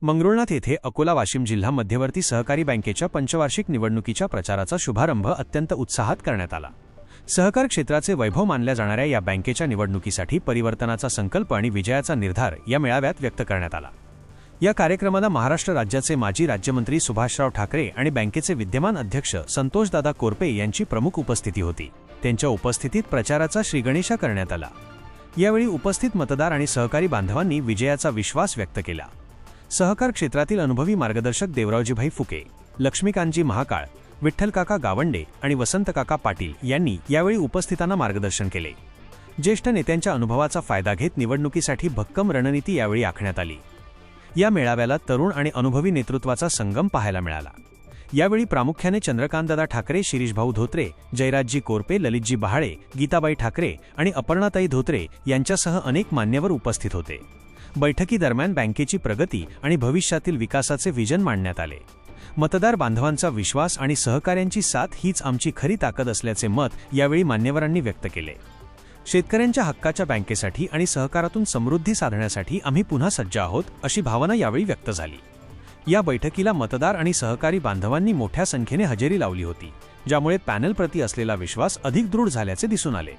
मंगरुळनाथ येथे अकोला वाशिम जिल्हा मध्यवर्ती सहकारी बँकेच्या पंचवार्षिक निवडणुकीच्या प्रचाराचा शुभारंभ अत्यंत उत्साहात करण्यात आला। सहकार क्षेत्राचे वैभव मानल्या जाणाऱ्या या बँकेच्या निवडणुकीसाठी परिवर्तनाचा संकल्प आणि विजयाचा निर्धार या मेळाव्यात व्यक्त करण्यात आला। या कार्यक्रमाला महाराष्ट्र राज्याचे माजी राज्यमंत्री सुभाषराव ठाकरे आणि बँकेचे विद्यमान अध्यक्ष संतोषदादा कोरपे यांची प्रमुख उपस्थिती होती। त्यांच्या उपस्थितीत प्रचाराचा श्रीगणेशा करण्यात आला। यावेळी उपस्थित मतदार आणि सहकारी बांधवांनी विजयाचा विश्वास व्यक्त केला। सहकार क्षेत्रातील अनुभवी मार्गदर्शक देवरावजीभाई फुके, लक्ष्मीकांतजी महाकाळ, विठ्ठलकाका गावंडे आणि वसंतकाका पाटील यांनी यावेळी उपस्थितांना मार्गदर्शन केले। ज्येष्ठ नेत्यांच्या अनुभवाचा फायदा घेत निवडणुकीसाठी भक्कम रणनीती यावेळी आखण्यात आली। या मेळाव्याला तरुण आणि अनुभवी नेतृत्वाचा संगम पाहायला मिळाला। यावेळी प्रामुख्याने चंद्रकांतदादा ठाकरे, शिरीषभाऊ धोत्रे, जयराजजी कोरपे, ललितजी बहाळे, गीताबाई ठाकरे आणि अपर्णाताई धोत्रे यांच्यासह अनेक मान्यवर उपस्थित होते। बैठकीदरम्यान बँकेची प्रगती आणि भविष्यातील विकासाचे विजन मांडण्यात आले। मतदार बांधवांचा विश्वास आणि सहकार्यांची साथ हीच आमची खरी ताकद असल्याचे मत यावेळी मान्यवरांनी व्यक्त केले। शेतकऱ्यांच्या हक्काच्या बँकेसाठी आणि सहकारातून समृद्धी साधण्यासाठी आम्ही पुन्हा सज्ज आहोत अशी भावना यावेळी व्यक्त झाली। या बैठकीला मतदार आणि सहकारी बांधवांनी मोठ्या संख्येने हजेरी लावली होती, ज्यामुळे पॅनलप्रती असलेला विश्वास अधिक दृढ झाल्याचे दिसून आले।